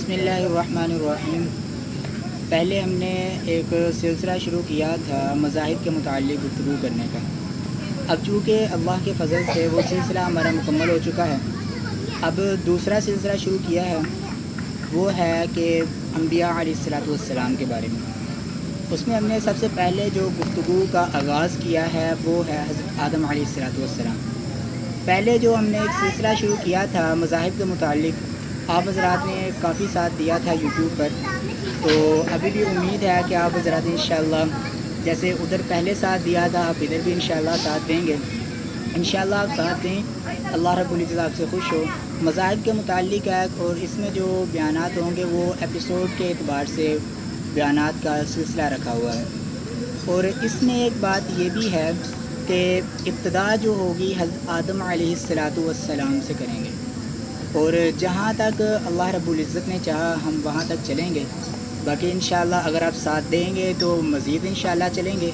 बिस्मिल्लाहिर्रहमानिर्रहीम। पहले हमने एक सिलसिला शुरू किया था मज़ाहिब के मुताल्लिक़ गुफ्तगू करने का। अब चूँकि अल्लाह के फ़ज़ल से वो सिलसिला हमारा मुकम्मल हो चुका है, अब दूसरा सिलसिला शुरू किया है, वो है कि अंबिया अलैहिस्सलातु वस्सलाम के बारे में। उसमें हमने सबसे पहले जो गुफ्तगू का आगाज़ किया है वो है हज़रत आदम अलैहिस्सलातु वस्सलाम। पहले जो हमने एक सिलसिला शुरू किया था मज़ाहिब के मुताल्लिक़, आप हज़रात ने काफ़ी साथ दिया था यूट्यूब पर, तो अभी भी उम्मीद है कि आप हज़रात इंशाअल्लाह जैसे उधर पहले साथ दिया था आप इधर भी इंशाअल्लाह साथ देंगे। इंशाअल्लाह आप साथ दें, अल्लाह रब्बुल इज़्ज़त आपसे खुश हो। मज़ाहिब के मुताल्लिक़ है और इसमें जो बयानात होंगे वो एपिसोड के एतबार से बयानात का सिलसिला रखा हुआ है। और इसमें एक बात ये भी है कि इब्तिदा जो होगी हज़रत आदम अलैहिस्सलातु वस्सलाम से करेंगे, और जहाँ तक अल्लाह रब्बुल इज़्ज़त ने चाहा हम वहाँ तक चलेंगे। बाकी इंशाअल्लाह अगर आप साथ देंगे तो मज़ीद इंशाअल्लाह चलेंगे।